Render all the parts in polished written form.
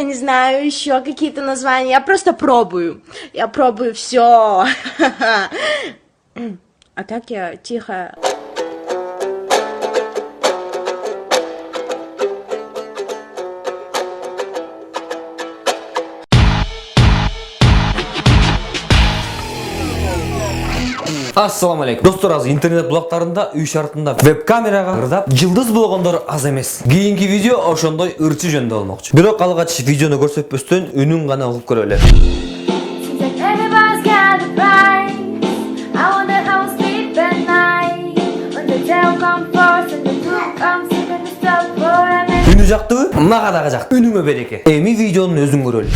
Не знаю еще какие-то названия, я просто пробую. Я пробую все. А так я тихо. Ассаламу алейкум. Достор, аз интернет блоктарында үй шартында веб-камераға ырдап жылдыз болгондор аз эмес. Кийинки видео ошондой ырчы жөнүндө болмокчу. Бирок алгач видеону көрсөтпөстөн үнүн гана угуп көрөлү. Үнү жактыбы? Мага дагы жакты. Үнүмө береке. Эми видеонун өзүн көрөлү.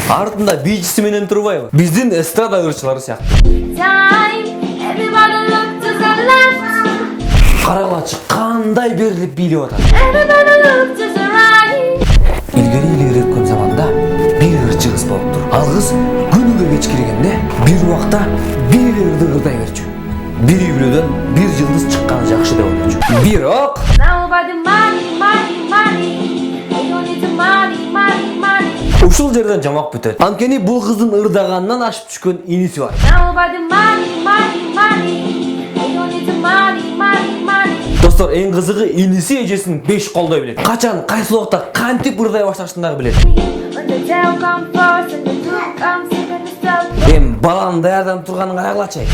Артында бийчиси менен турбайбы? Биздин эстрада ырчылары сыяктуу. Карагылачы кандай берилип бийлеп атат. Илгери өткөн заманда бир ырчы кыз болуптур. Ал кыз күнүгө кеч киргенде бир убакта бир ырды ырдай берчү. Бир үйлөдөн бир жылдыз чыкканы жакшы деп ойлочу. Бирок ушул жерден жамак бүтөт. Анткени бул кыздын ырдаганынан ашып түшкөн иниси бар. Достор, эң кызыгы иниси эжесин 5 колдой билет. Качан, кайсы убакта кантип ырдай башташын дагы билет. Баланын даярданып турганын карагылачы.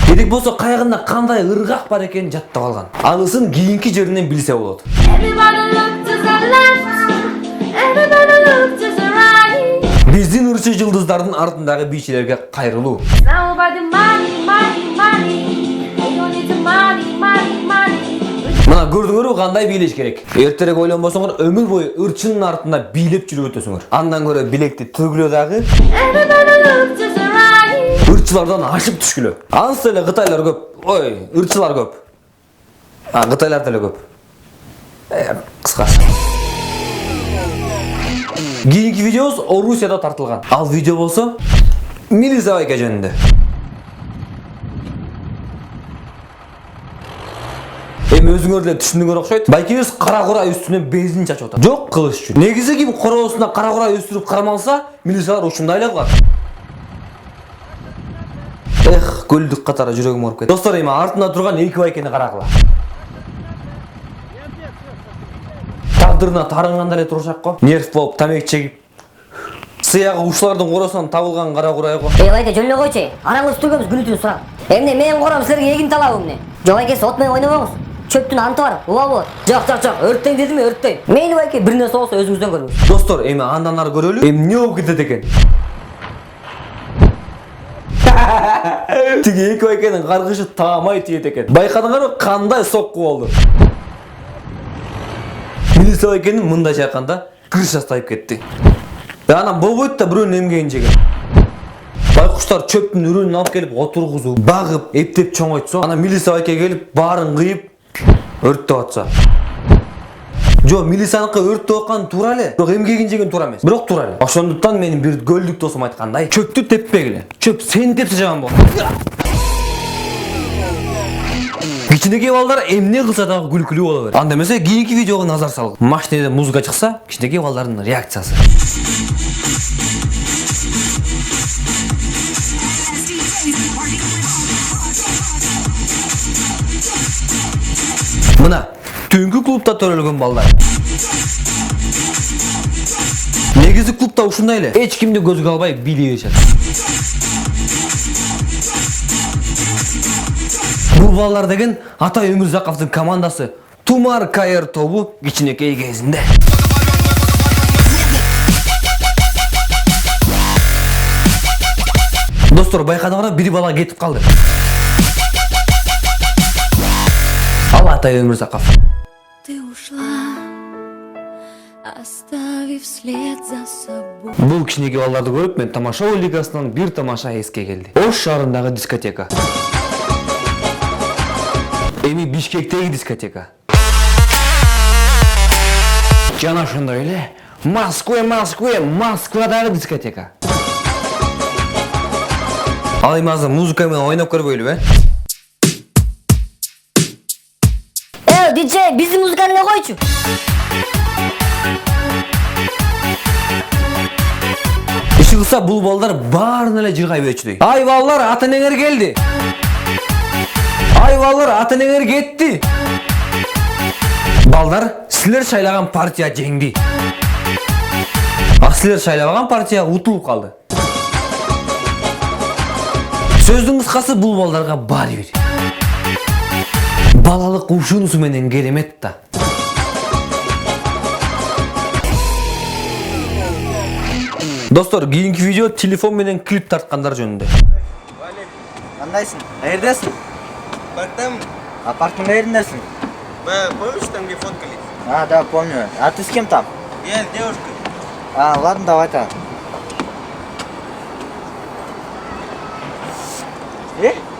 Керек болсо кайгында кандай ыргак бар экенин жаттап алган. Анысын кийинки жеринен билсе болот. Биздин ырчы жылдыздардын артындагы бийчилерге кайрылуу. Мына көрдүңөрбү кандай бийлеш керек. Эртерээк ойлонбосоңор өмүр бою ырчынын артында бийлеп жүрүп өтөсүңөр. Андан көрө билекти төгүлө дагы ырчылардан ашып түшкүлө. Ансы эле кытайлар көп. Ой, ырчылар көп. Кытайлар деле көп. Кыскасы. Кийинки видеобуз Орусияда тартылган. Ал видео болсо Милисавайка жөнүндө. Эми өзүңөр деле түшүндүңөр окшойт. Байкебиз кара кура үстүнөн бензин чачып атат. Жок кылыш үчүн. Негизи ким короосуна кара кура өстүрүп кармалса, милисиялар ушундай эле кылат. Көлдүк катары жүрөгүм ооруп кетти. Достор, эми артында турган эки байкени карагыла. Тагдырына тарынганда эле турушак го. Нерв болуп тамек чегип, сыягы ушулардын коросунан табылган кара курай го. Байке жөнлө койчу. Араңыз түгөбүз күнү-түнү сурап. Эмне менин кором силерге эгин талабы эмне? Жок байке, от менен ойнобоңуз. Чөптүн анты бар, ула болот. Жок, өрттөйм дедимби, өрттөйм. Мейли байке, бир нерсе болсо өзүңүздөн көрүңүз. Достор, эми андан ары көрөлү. Эмне болуп кетет экен? Тиги эки байкенин каргышы таамай тиет экен. Байкадыңарбы кандай сокку болду? Милиция байкенин мындай чайканда крыша тайып кетти. Анан болбойт да бирөөнүн эмгегин жеген. Байкуштар чөптүн үрүнүн алып келип отургузуп, багып, эптеп чоңойтсо, анан милиция байке келип баарын кыйып өрттөп атса. Жо, милицияныкы өрттөп аткан туура эле, бирок эмгегин жеген туура эмес. Бирок туура эле. Ошондуктан менин бир көлдүк досум айткандай, чөптү теппегиле. Чөп сени тепсе жаман болот. Кичинекей балдар эмне кылса дагы күлкүлүү боло берет. Анда эмесе кийинки видеого назар салгыла. Машинеде музыка чыкса, кичинекей балдардын реакциясы. Мына түнкү клубда төрөлгөн балдар. Негизи клубда ушундай эле. Эч кимди көзгө албай бийлей беришет. Бул балдар деген Атай Өмүрзаковдун командасы Тумар КР тобу кичинекей кезинде. Достор, байкадыңар, бир бала кетип калды. Ал Атай Өмүрзаков. Ты ушла, оставив след за собой. Бул кичинекей балдарды көрүп мен тамаша лигасынан бир тамаша эске келди. Ош шаарындагы дискотека. Эми Бишкектеги дискотека. Жана ошондой эле Москвадағы дискотека. Ал эми азыр музыка менен ойноп көрбөйлүбү, диджей, биздин музыканы эле койчу. иши кылса бул балдар баарын эле жыргай берчүдөй. Ай балдар, ата-энеңер келди. Ай балдар, ата-энеңер кетти. Балдар, силер шайлаган партия жеңди. А силер шайлабаган партия утулуп калды. Сөздүн кыскасы бул балдарга баары бир. Балалык ушунусу менен керемет да. Достор, кийинки видео телефон менен клип тарткандар жөнүндө. Кандайсың? Каердесиң? Парктамын. Парктың каеріндесің? Помнишь, там где фоткались? Да, помню. А ты с кем там? Я с девушкой. Ладно, давай-то.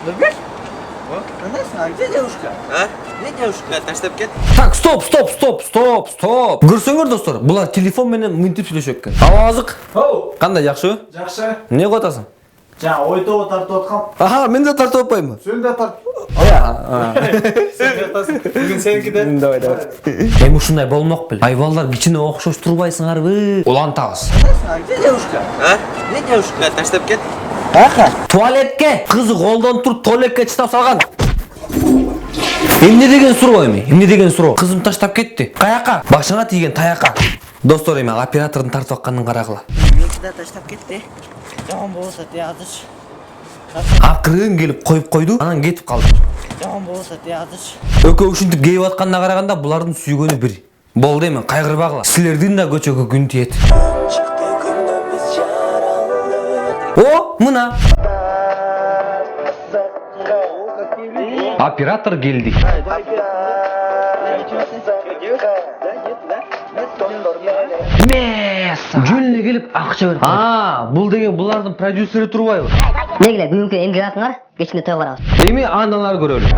Нурбек? Кандайсың? А где девушка? Где девушка? Таштап кет. Так, стоп. Көрсөңөр достор, булар телефон менен мынтип сүйлөшөт экен. Авазык. Кандай, жакшыбы? Жақсы. Не кылып атасың? Жаңа ойто тартып отқам. Аха, мен да тартып атпаймынбы? Сен де тарт. Сен жатасың. Бүгін сенікі де. Давай. Эми ушундай болмок беле. Айбалдар кичине окшош турбайсыңарбы? Улантабыз. А где девушка? Где девушка? Таштап кет. Туалетке кызы колдон туруп туалетке чытап салган. Эмне деген суроо эми? Кызым таштап кетти. Каяка? Башыңа тийген таяка. Достор, эми оператордун тартып атканын карагыла. Меники да таштап кетти. Жаман болса тиядыш. Акырын келип коюп койду, анан кетип калды. Жаман болса тиядыш. Экөө ушинтип кейип атканына караганда булардын сүйгөнү бир. Болду эми, кайгырбагыла. Силердин да көчөгө күн тиет. О, мына. Оператор келди. Жөнүнө келип акча берип. Бул деген булардын продюсери турбайбы? Негиле бүгүнкү эмгек атыңар, кечинде той барабыз. Эми андан көрөлү.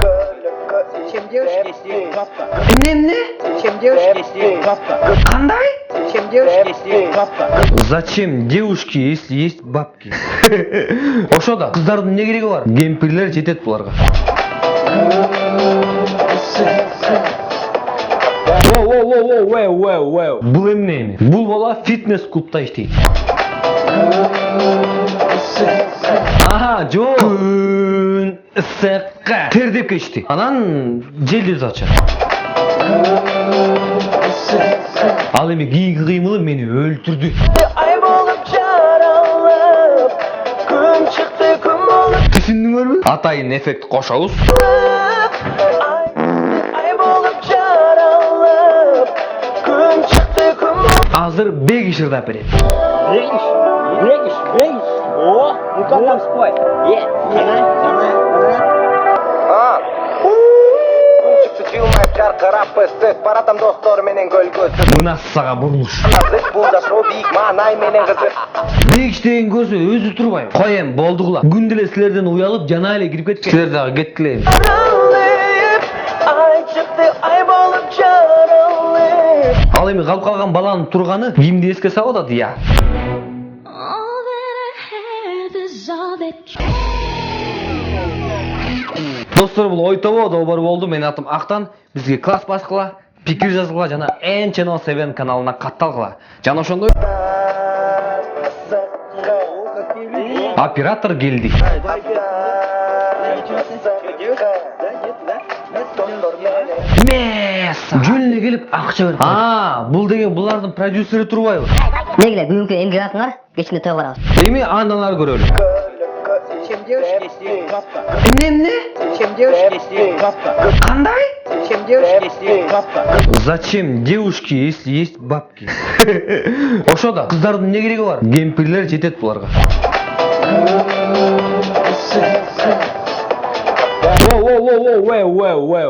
Чем девушки есть папка? Эмне? Чем девушки есть папка? Кандай? Чем девушки есть папка? Зачем девушки, если есть бабки? Ошо да, кыздардын эмне кереги бар? Кемпирлер жетет буларга. Бул эмне? Бул бала фитнес-клубда иштейт. Жок. Күн ысыкка тердеп кетти. Анан желдиз ачат. Ал эми кийинки кыймылы мени өлтүрдү. Ай болуп жаралып, күн чыкты күн болуп. Түшүндүңөрбү? Атайын эффект кошобуз. Ай болуп жаралып, күн чыкты күн болуп. Азыр бегиш ырдап берет. Бегиш. О, ну как там спой? Жарқырап ыстық баратам достор менен көлгөсү. Мына сага бурулуш. Назык булда шоу бийик маанай менен кызык. Бегиш деген көзү өзү турбайбы? Коем, болдугула. Күндө эле силерден уялып, жана эле кирип кеткен. Силер дагы кеткиле. Ай чыкты, ай болуп жаралып. Ал эми калып калган баланын турганы кимди эске салып атат, я? All that I have is all that Достор, бул ойтобо долбоор болду. Менин атым Актан. Бизге класс баскыла, пикир жазгыла жана N Channel 7 каналына катталгыла. Жана ошондой оператор келди. Жөнүнө келип акча берип. Бул деген булардын продюсери турбайбы? Негиле бүгүнкү эмгек атыңар, кечинде той барабыз. Эми андан көрөлү. Чем девушки есть папка? Эмне? Чем девушки есть папка? Кандай? Чем девушки есть папка? Зачем девушки, если есть бабки? Ошо да, кыздардын эмне кереги бар? Кемпирлер жетет буларга.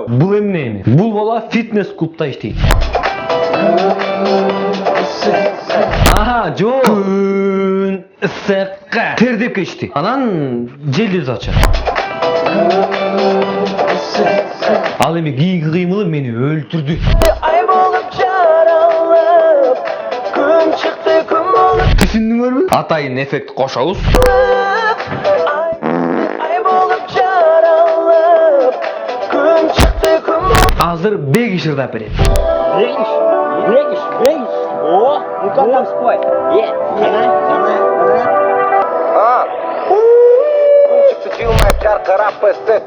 Бул эмне? Бул бала фитнес-клубда иштейт. Жок. Күн ысыкка тердеп кетти. Анан желдиз ачат. Ал эми кийинки кыймылы мени өлтүрдү. Ай болуп жаралып, күн Түшүндүңөрбү? Атайын эффект кошобуз. Азыр беги шырдап берет. Бегиш, бегиш, бегиш. О, ну-ка там спой. Давай, давай, давай. Çıktı çılmaya çarkara pıstık.